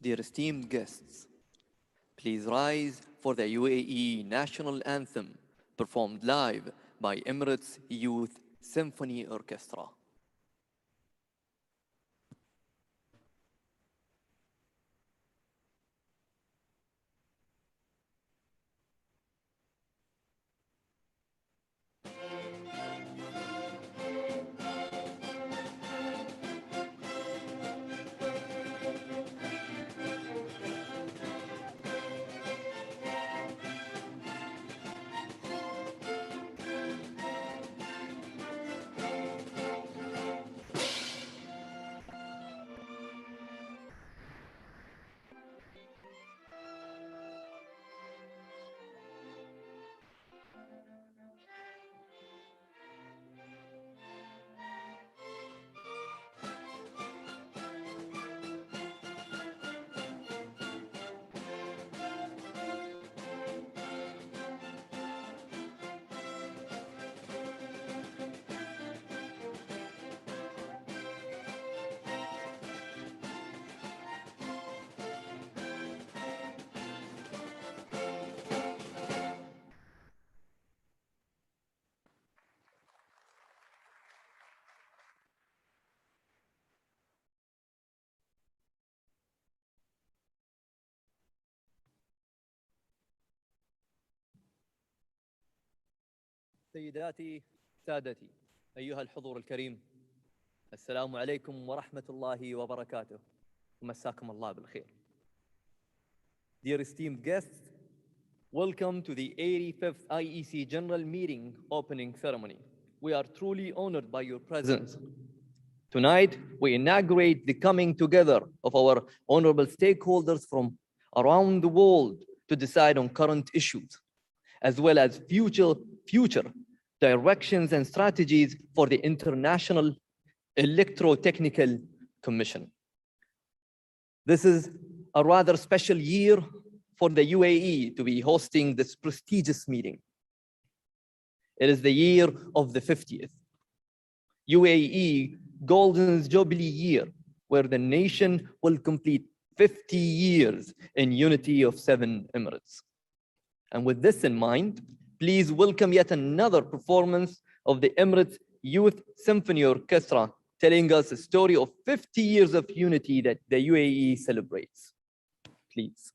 Dear esteemed guests, please rise for the UAE National Anthem, performed live by Emirates Youth Symphony Orchestra. سيداتي سادتي أيها الحضور الكريم السلام عليكم ورحمة الله وبركاته ومساكم الله بالخير. Dear esteemed guests, welcome to the 85th IEC General Meeting opening ceremony. We are truly honored by your presence. Tonight, we inaugurate the coming together of our honorable stakeholders from around the world to decide on current issues, as well as future directions and strategies for the International Electrotechnical Commission. This is a rather special year for the UAE to be hosting this prestigious meeting. It is the year of the 50th UAE Golden Jubilee year, where the nation will complete 50 years in unity of 7 Emirates. And with this in mind, please welcome yet another performance of the Emirates Youth Symphony Orchestra, telling us a story of 50 years of unity that the UAE celebrates. Please.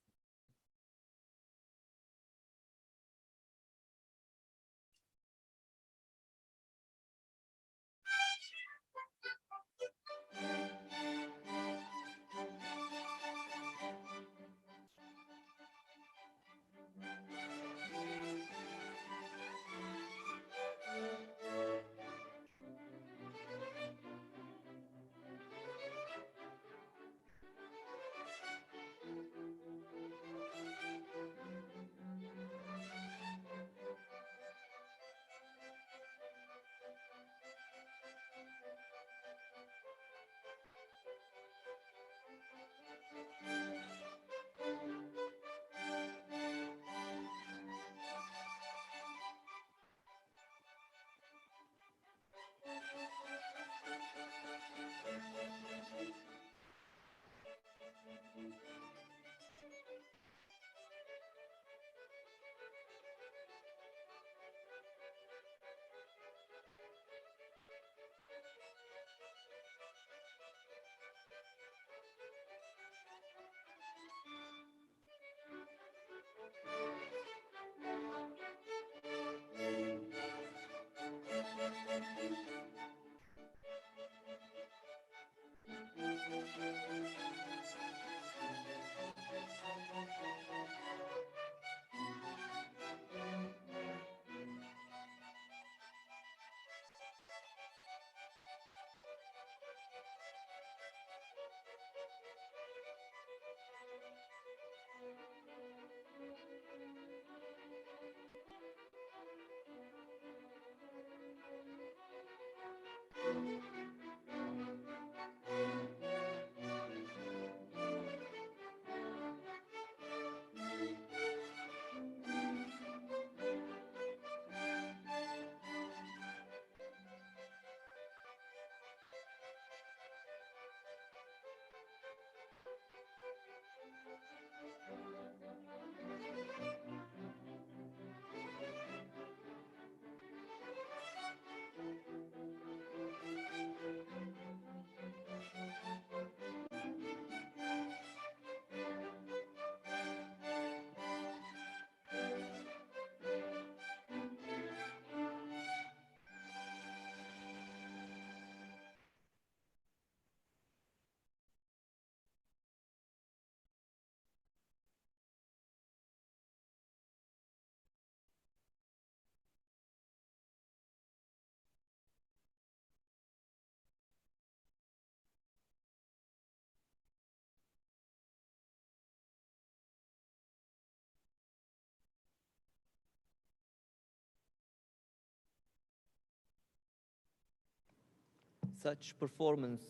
such performance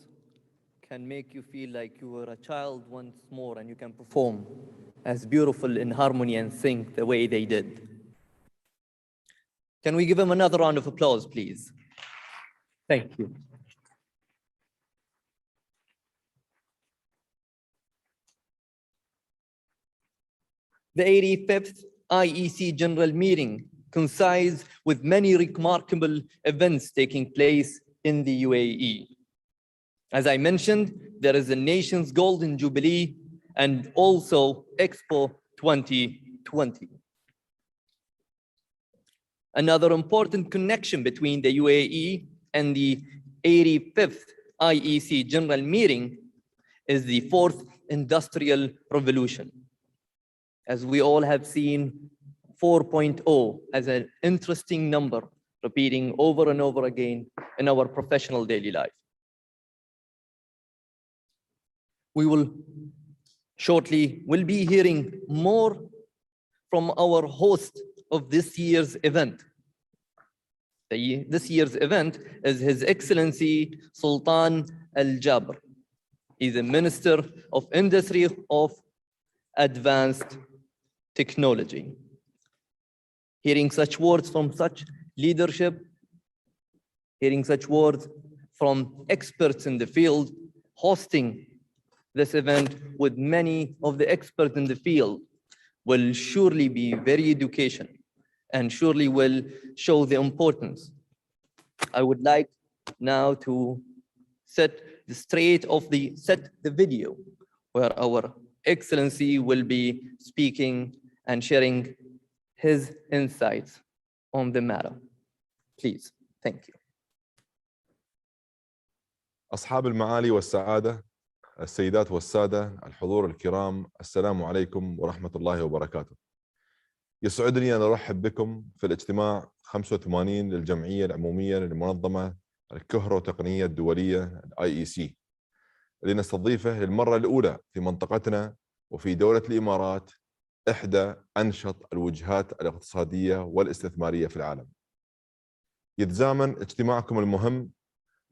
can make you feel like you were a child once more and you can perform as beautiful in harmony and sing the way they did. Can we give him another round of applause, please? Thank you. The 85th IEC General Meeting coincides with many remarkable events taking place in the UAE. As I mentioned, there is the nation's Golden Jubilee and also Expo 2020. Another important connection between the UAE and the 85th IEC General Meeting is the fourth industrial revolution. As we all have seen, 4.0 as an interesting number, repeating over and over again in our professional daily life. We will shortly be hearing more from our host of this year's event. This year's event is His Excellency Sultan Al Jaber. He's the Minister of Industry of Advanced Technology. Hearing such words from such leadership, hearing such words from experts in the field, hosting this event with many of the experts in the field will surely be very educational and surely will show the importance. I would like now to set the video where our Excellency will be speaking and sharing his insights on the matter. Please, thank you. أصحاب المعالي والسعادة، السيدات والسادة، الحضور الكرام، السلام عليكم ورحمة الله وبركاته. يسعدني أن أرحب بكم في الاجتماع 85 للجمعية العمومية للمنظمة الكهروتقنية الدولية IEC، اللي نستضيفه للمرة الأولى في منطقتنا وفي دولة الإمارات، إحدى أنشط الوجهات الاقتصادية والاستثمارية في العالم. يتزامن اجتماعكم المهم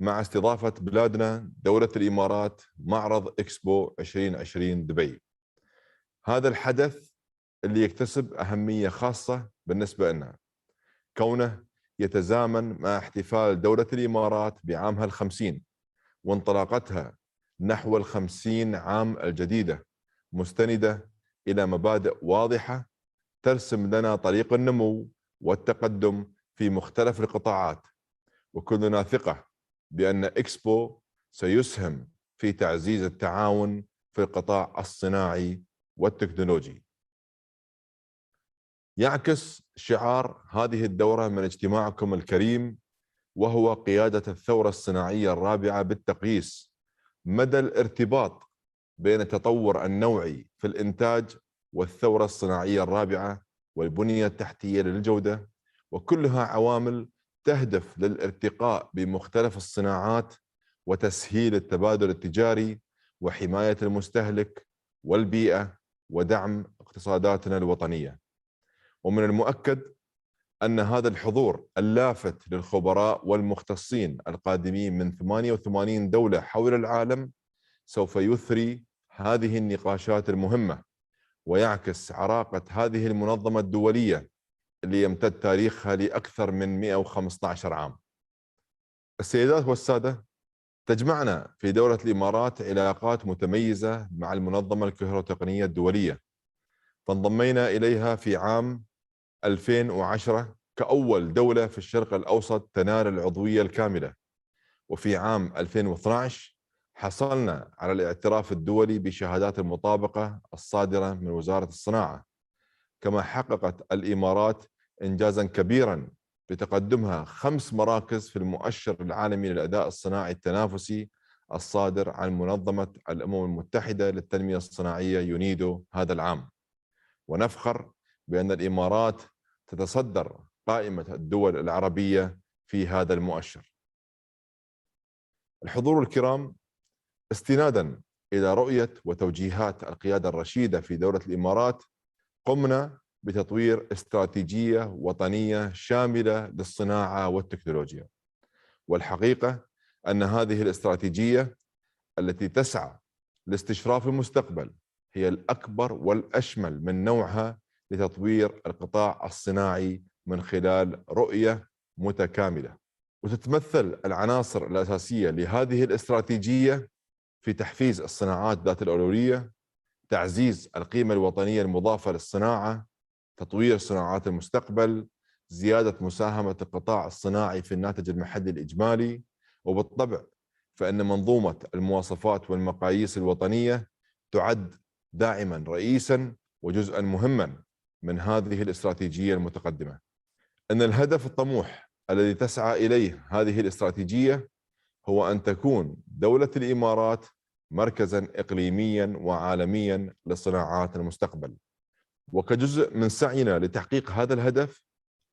مع استضافة بلادنا دولة الإمارات معرض إكسبو 2020 دبي. هذا الحدث اللي يكتسب أهمية خاصة بالنسبة لنا، كونه يتزامن مع احتفال دولة الإمارات بعامها ال50 وانطلاقتها نحو ال50 عام الجديدة، مستندة إلى مبادئ واضحة ترسم لنا طريق النمو والتقدم في مختلف القطاعات، وكلنا ثقة بأن إكسبو سيسهم في تعزيز التعاون في القطاع الصناعي والتكنولوجي. يعكس شعار هذه الدورة من اجتماعكم الكريم وهو قيادة الثورة الصناعية الرابعة بالتقييس مدى الارتباط بين التطور النوعي في الإنتاج والثورة الصناعية الرابعة والبنية التحتية للجودة، وكلها عوامل تهدف للارتقاء بمختلف الصناعات وتسهيل التبادل التجاري وحماية المستهلك والبيئة ودعم اقتصاداتنا الوطنية. ومن المؤكد أن هذا الحضور اللافت للخبراء والمختصين القادمين من 88 دولة حول العالم سوف يثري هذه النقاشات المهمة ويعكس عراقة هذه المنظمة الدولية اللي يمتد تاريخها لأكثر من 115 عام. السيدات والسادة، تجمعنا في دولة الإمارات علاقات متميزة مع المنظمة الكهروتقنية الدولية، فانضمينا إليها في عام 2010 كأول دولة في الشرق الأوسط تنال العضوية الكاملة، وفي عام 2012 حصلنا على الاعتراف الدولي بشهادات المطابقة الصادرة من وزارة الصناعة. كما حققت الإمارات إنجازا كبيرا بتقدمها 5 مراكز في المؤشر العالمي للأداء الصناعي التنافسي الصادر عن منظمة الأمم المتحدة للتنمية الصناعية يونيدو هذا العام، ونفخر بأن الإمارات تتصدر قائمة الدول العربية في هذا المؤشر. الحضور الكرام، استنادا إلى رؤية وتوجيهات القيادة الرشيدة في دولة الإمارات، قمنا بتطوير استراتيجية وطنية شاملة للصناعة والتكنولوجيا. والحقيقة أن هذه الاستراتيجية التي تسعى لاستشراف المستقبل هي الأكبر والأشمل من نوعها لتطوير القطاع الصناعي من خلال رؤية متكاملة. وتتمثل العناصر الأساسية لهذه الاستراتيجية في تحفيز الصناعات ذات الأولوية، تعزيز القيمة الوطنية المضافة للصناعة، تطوير صناعات المستقبل، زيادة مساهمة القطاع الصناعي في الناتج المحلي الإجمالي. وبالطبع فإن منظومة المواصفات والمقاييس الوطنية تعد داعما رئيسا وجزءا مهما من هذه الاستراتيجية المتقدمة. أن الهدف الطموح الذي تسعى إليه هذه الاستراتيجية هو أن تكون دولة الإمارات مركزا إقليميا وعالميا لصناعات المستقبل. وكجزء من سعينا لتحقيق هذا الهدف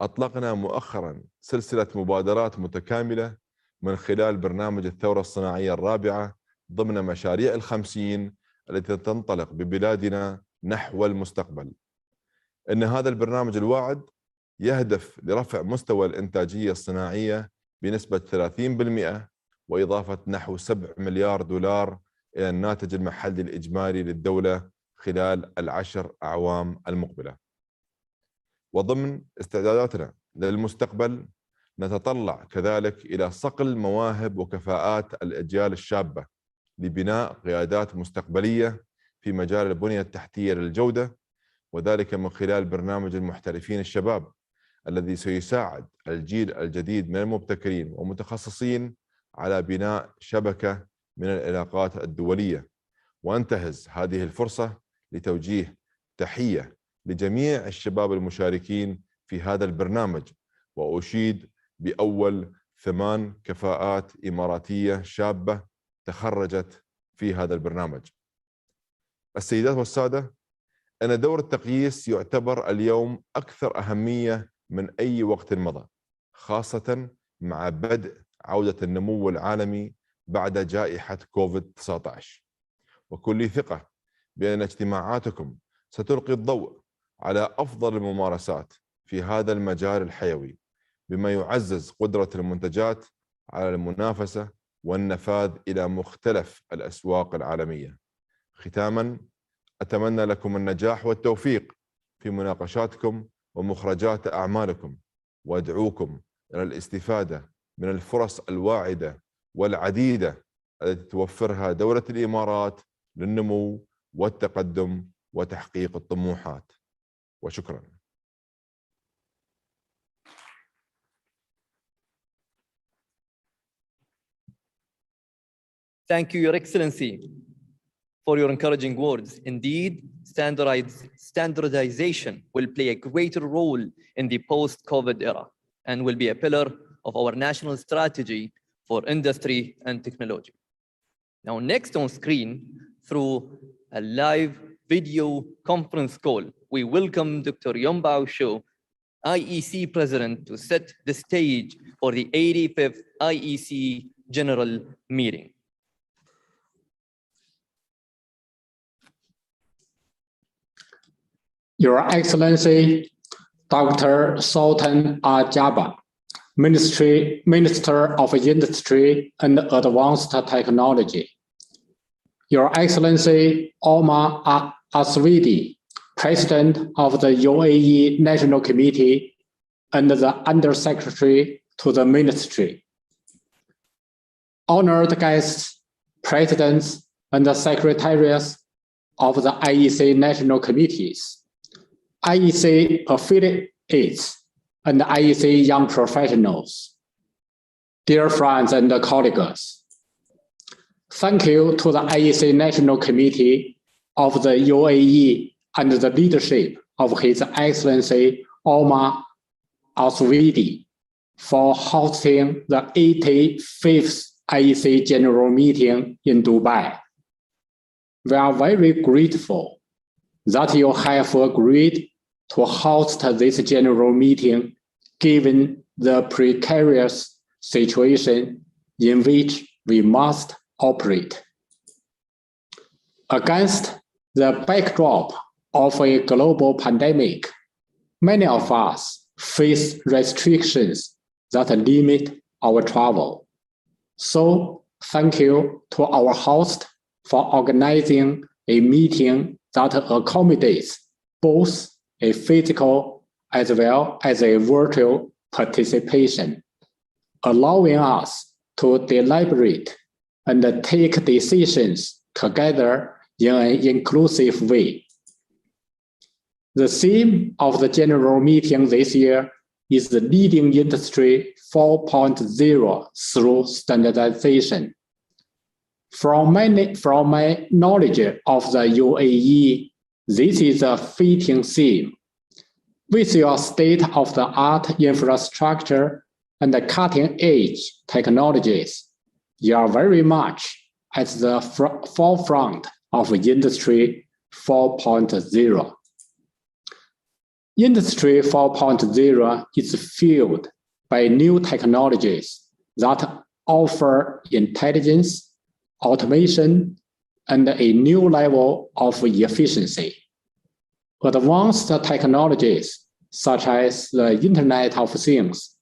أطلقنا مؤخرا سلسلة مبادرات متكاملة من خلال برنامج الثورة الصناعية الرابعة ضمن مشاريع ال50 التي تنطلق ببلادنا نحو المستقبل. إن هذا البرنامج الواعد يهدف لرفع مستوى الإنتاجية الصناعية بنسبة 30% وإضافة نحو 7 مليار دولار إلى الناتج المحلي الإجمالي للدولة خلال ال10 أعوام المقبلة. وضمن استعداداتنا للمستقبل نتطلع كذلك إلى صقل مواهب وكفاءات الأجيال الشابة لبناء قيادات مستقبلية في مجال البنية التحتية للجودة، وذلك من خلال برنامج المحترفين الشباب الذي سيساعد الجيل الجديد من المبتكرين ومتخصصين على بناء شبكة من العلاقات الدولية. وانتهز هذه الفرصة لتوجيه تحية لجميع الشباب المشاركين في هذا البرنامج، وأشيد بأول 8 كفاءات إماراتية شابة تخرجت في هذا البرنامج. السيدات والسادة، أن دور التقييس يعتبر اليوم أكثر أهمية من أي وقت مضى، خاصة مع بدء عودة النمو العالمي بعد جائحة كوفيد-19. وكل ثقة بأن اجتماعاتكم ستلقي الضوء على أفضل الممارسات في هذا المجال الحيوي، بما يعزز قدرة المنتجات على المنافسة والنفاذ إلى مختلف الأسواق العالمية. ختاماً، أتمنى لكم النجاح والتوفيق في مناقشاتكم ومخرجات أعمالكم، وأدعوكم إلى الاستفادة من الفرص الواعدة والعديدة التي توفرها دولة الإمارات للنمو والتقدم وتحقيق الطموحات. وشكرا. Thank you, Your Excellency, for your encouraging words. Indeed, standardization will play a greater role in the post-COVID era and will be a pillar of our national strategy for industry and technology. Now, next on screen, through a live video conference call, we welcome Dr. Yombao Sho, IEC President, to set the stage for the 85th IEC General Meeting. Your Excellency, Dr. Sultan Al-Jaber, Minister of Industry and Advanced Technology. Your Excellency Omar Aswidi, President of the UAE National Committee and the Undersecretary to the Ministry. Honored guests, Presidents, and the Secretaries of the IEC National Committees, IEC affiliates, and IEC young professionals, dear friends and colleagues. Thank you to the IEC National Committee of the UAE and the leadership of His Excellency Omar Aswidi for hosting the 85th IEC General Meeting in Dubai. We are very grateful that you have agreed to host this general meeting given the precarious situation in which we must operate. Against the backdrop of a global pandemic, many of us face restrictions that limit our travel. So thank you to our host for organizing a meeting that accommodates both a physical as well as a virtual participation, allowing us to deliberate and take decisions together in an inclusive way. The theme of the general meeting this year is the leading Industry 4.0 through standardization. From my knowledge of the UAE, this is a fitting theme. With your state-of-the-art infrastructure and the cutting-edge technologies, you are very much at the forefront of Industry 4.0. Industry 4.0 is fueled by new technologies that offer intelligence, automation, and a new level of efficiency. Advanced technologies such as the Internet of Things,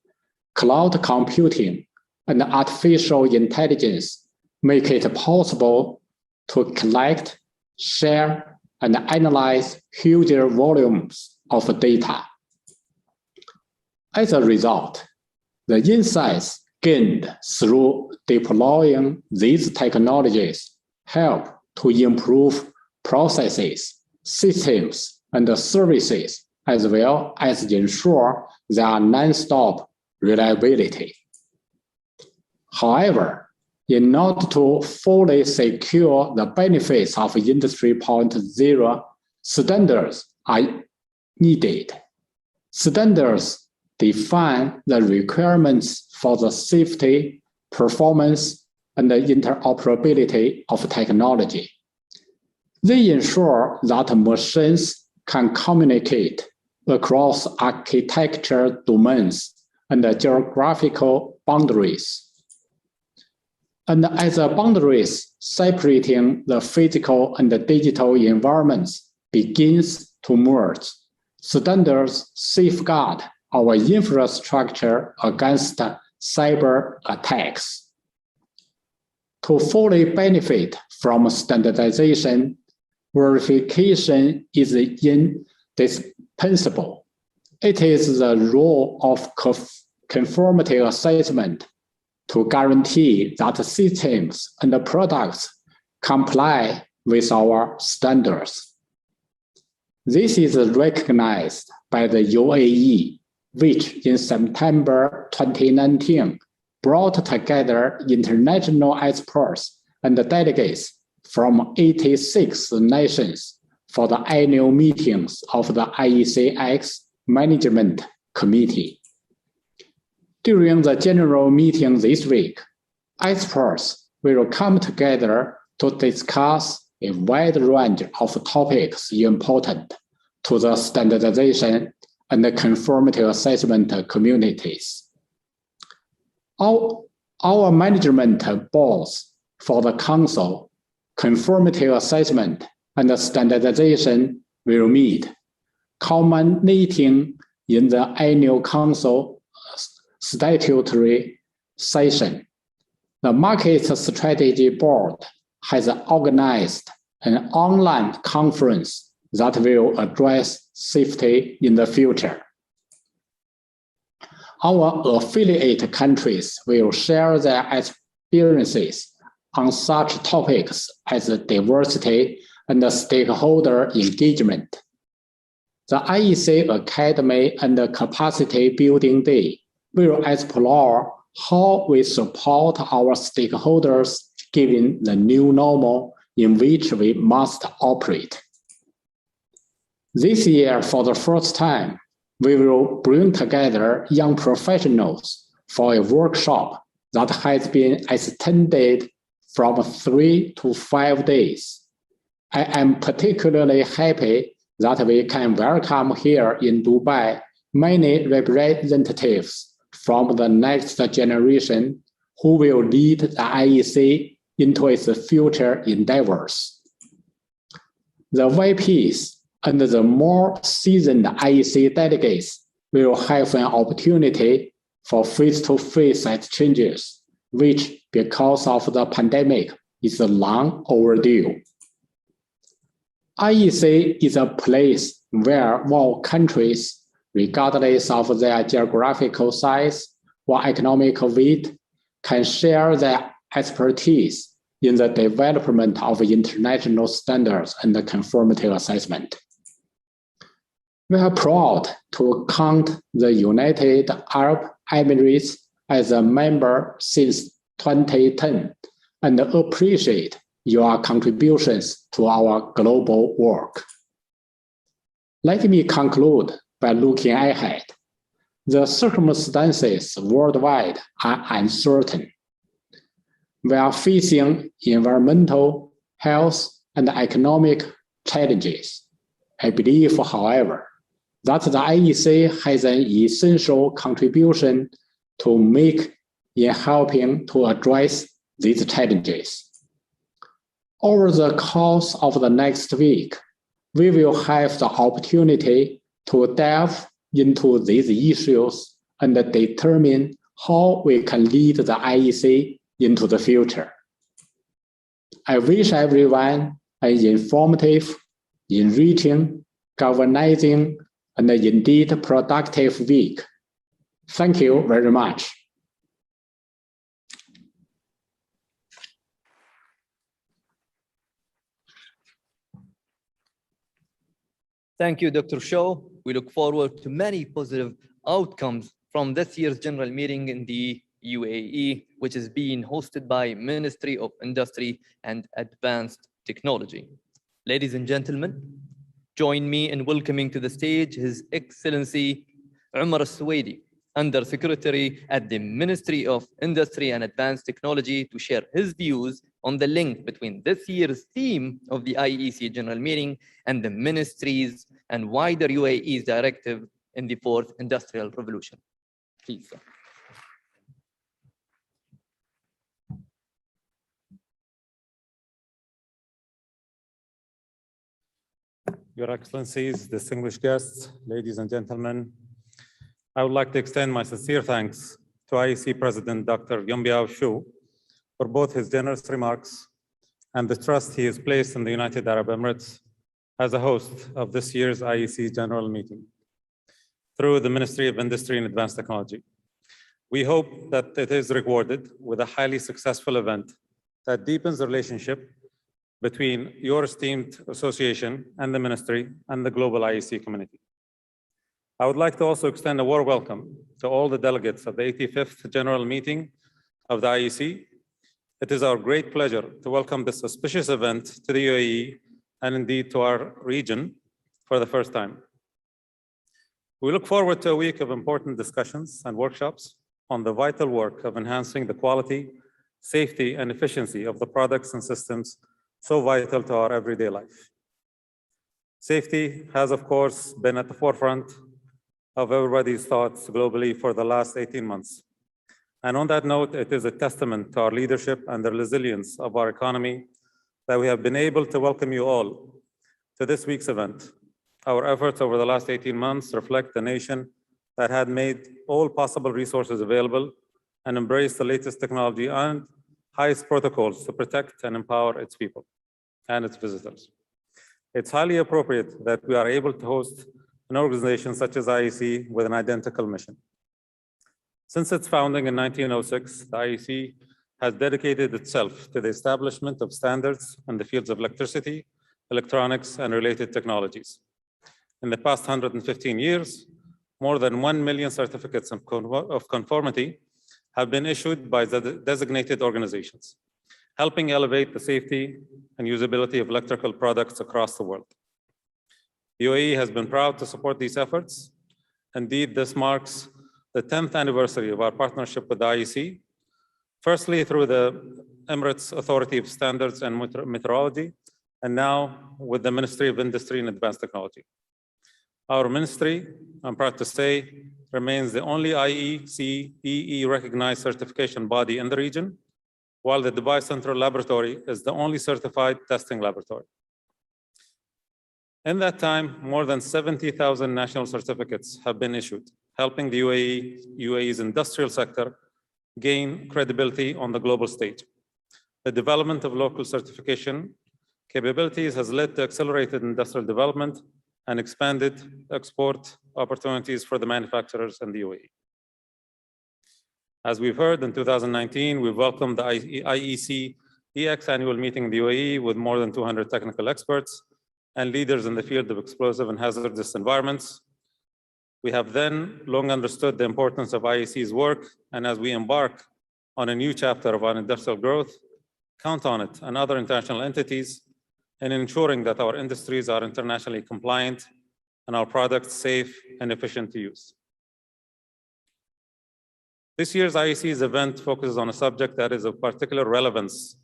cloud computing, and artificial intelligence make it possible to collect, share, and analyze huge volumes of data. As a result, the insights gained through deploying these technologies help to improve processes, systems, and services, as well as ensure their non-stop reliability. However, in order to fully secure the benefits of Industry 4.0, standards are needed. Standards define the requirements for the safety, performance, and the interoperability of technology. They ensure that machines can communicate across architecture domains and geographical boundaries. And as the boundaries separating the physical and the digital environments begins to merge, standards safeguard our infrastructure against cyber attacks. To fully benefit from standardization, verification is indispensable. It is the role of conformity assessment to guarantee that systems and the products comply with our standards. This is recognized by the UAE, which in September 2019 brought together international experts and delegates from 86 nations for the annual meetings of the IECX Management Committee. During the general meeting this week, experts will come together to discuss a wide range of topics important to the standardization and the conformity assessment communities. Our management boards for the Council, conformity assessment, and standardization will meet, culminating in the annual Council statutory session. The Market Strategy Board has organized an online conference that will address safety in the future. Our affiliate countries will share their experiences on such topics as diversity and stakeholder engagement. The IEC Academy and the Capacity Building Day will explore how we support our stakeholders given the new normal in which we must operate. This year, for the first time, we will bring together young professionals for a workshop that has been extended from 3 to 5 days. I am particularly happy that we can welcome here in Dubai many representatives from the next generation who will lead the IEC into its future endeavors. The VIPs and the more seasoned IEC delegates will have an opportunity for face-to-face exchanges which, because of the pandemic, is long overdue. IEC is a place where all countries, regardless of their geographical size or economic weight, can share their expertise in the development of international standards and conformity assessment. We are proud to count the United Arab Emirates as a member since 2010 and appreciate your contributions to our global work. Let me conclude by looking ahead. The circumstances worldwide are uncertain. We are facing environmental, health, and economic challenges. I believe, however, that the IEC has an essential contribution to make in helping to address these challenges. Over the course of the next week, we will have the opportunity to delve into these issues and determine how we can lead the IEC into the future. I wish everyone an informative, enriching, galvanizing, and indeed productive week. Thank you very much. Thank you, Dr. Shaw. We look forward to many positive outcomes from this year's general meeting in the UAE, which is being hosted by Ministry of Industry and Advanced Technology. Ladies and gentlemen, join me in welcoming to the stage His Excellency Umar Al-Suwaidi, Under Secretary at the Ministry of Industry and Advanced Technology, to share his views on the link between this year's theme of the IEC General Meeting and the Ministry's and wider UAE's directive in the Fourth Industrial Revolution. Please, sir. Your Excellencies, distinguished guests, ladies and gentlemen, I would like to extend my sincere thanks to IEC President Dr. Yongbiao Xu for both his generous remarks and the trust he has placed in the United Arab Emirates as a host of this year's IEC General Meeting through the Ministry of Industry and Advanced Technology. We hope that it is rewarded with a highly successful event that deepens the relationship between your esteemed association and the Ministry and the global IEC community. I would like to also extend a warm welcome to all the delegates of the 85th General Meeting of the IEC. It is our great pleasure to welcome this auspicious event to the UAE and indeed to our region for the first time. We look forward to a week of important discussions and workshops on the vital work of enhancing the quality, safety, and efficiency of the products and systems so vital to our everyday life. Safety has, of course, been at the forefront of everybody's thoughts globally for the last 18 months. And on that note, it is a testament to our leadership and the resilience of our economy that we have been able to welcome you all to this week's event. Our efforts over the last 18 months reflect a nation that had made all possible resources available and embraced the latest technology and highest protocols to protect and empower its people and its visitors. It's highly appropriate that we are able to host an organization such as IEC with an identical mission. Since its founding in 1906, the IEC has dedicated itself to the establishment of standards in the fields of electricity, electronics, and related technologies. In the past 115 years, more than 1 million certificates of conformity have been issued by the designated organizations, helping elevate the safety and usability of electrical products across the world. UAE has been proud to support these efforts. Indeed, this marks the 10th anniversary of our partnership with the IEC, firstly through the Emirates Authority of Standards and Metrology, and now with the Ministry of Industry and Advanced Technology. Our ministry, I'm proud to say, remains the only IEC EE recognized certification body in the region, while the Dubai Central Laboratory is the only certified testing laboratory. In that time, more than 70,000 national certificates have been issued, helping the UAE's industrial sector gain credibility on the global stage. The development of local certification capabilities has led to accelerated industrial development and expanded export opportunities for the manufacturers in the UAE. As we've heard, in 2019, we welcomed the IEC EX annual meeting in the UAE with more than 200 technical experts and leaders in the field of explosive and hazardous environments. We have then long understood the importance of IEC's work, and as we embark on a new chapter of our industrial growth, count on it and other international entities in ensuring that our industries are internationally compliant and our products safe and efficient to use. This year's IEC's event focuses on a subject that is of particular relevance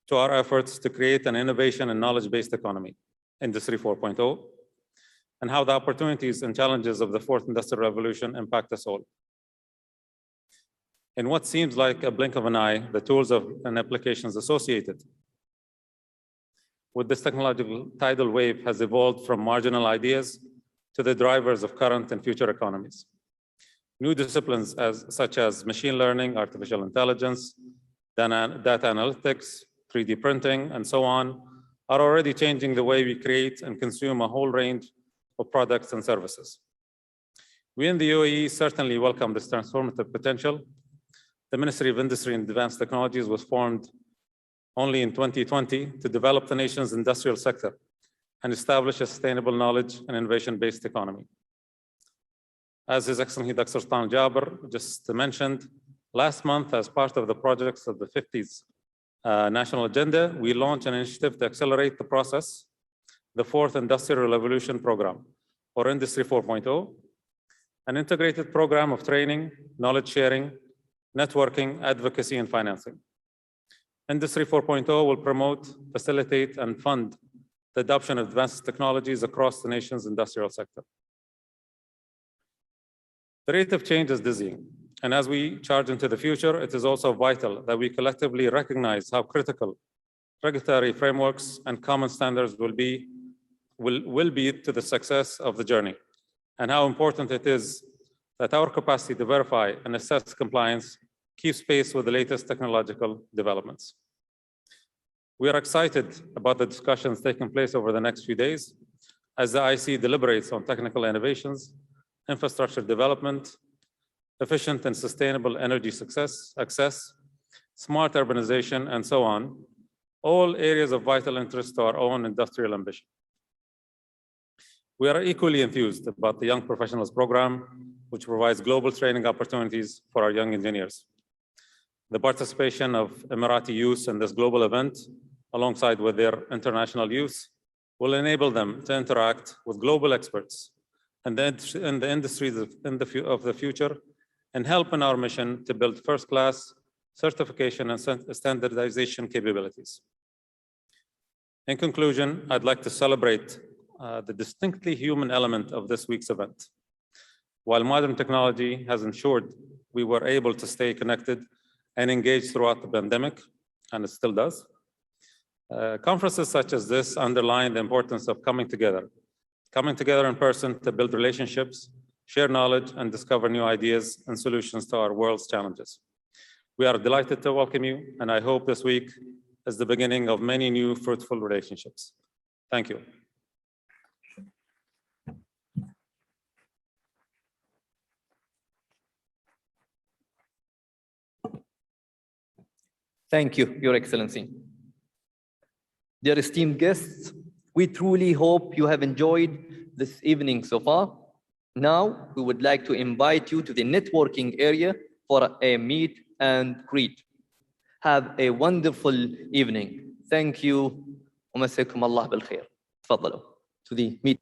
to our efforts to create an innovation and knowledge-based economy, Industry 4.0, and how the opportunities and challenges of the fourth industrial revolution impact us all. In what seems like a blink of an eye, the tools and applications associated with this technological tidal wave has evolved from marginal ideas to the drivers of current and future economies. New disciplines such as machine learning, artificial intelligence, data analytics, 3D printing, and so on, are already changing the way we create and consume a whole range of products and services. We in the UAE certainly welcome this transformative potential. The Ministry of Industry and Advanced Technologies was formed only in 2020 to develop the nation's industrial sector and establish a sustainable knowledge and innovation-based economy. As His Excellency Dr. Sultan Jaber just mentioned, last month, as part of the projects of the 50s National Agenda, we launched an initiative to accelerate the process, the Fourth Industrial Revolution Program, or Industry 4.0, an integrated program of training, knowledge sharing, networking, advocacy, and financing. Industry 4.0 will promote, facilitate, and fund the adoption of advanced technologies across the nation's industrial sector. The rate of change is dizzying, and as we charge into the future, it is also vital that we collectively recognize how critical regulatory frameworks and common standards will be to the success of the journey, and how important it is that our capacity to verify and assess compliance keeps pace with the latest technological developments. We are excited about the discussions taking place over the next few days as the IC deliberates on technical innovations, infrastructure development, efficient and sustainable energy access, smart urbanization, and so on, all areas of vital interest to our own industrial ambition. We are equally enthused about the Young Professionals Program, which provides global training opportunities for our young engineers. The participation of Emirati youth in this global event, alongside with their international youth, will enable them to interact with global experts and the industries of the future, and help in our mission to build first-class certification and standardization capabilities. In conclusion, I'd like to celebrate the distinctly human element of this week's event. While modern technology has ensured we were able to stay connected and engaged throughout the pandemic, and it still does, conferences such as this underline the importance of coming together in person to build relationships, share knowledge, and discover new ideas and solutions to our world's challenges. We are delighted to welcome you, and I hope this week is the beginning of many new fruitful relationships. Thank you. Thank you, Your Excellency. Dear esteemed guests, we truly hope you have enjoyed this evening so far. Now, we would like to invite you to the networking area for a meet and greet. Have a wonderful evening. Thank you. ومساكم الله بالخير. تفضلوا to the meet.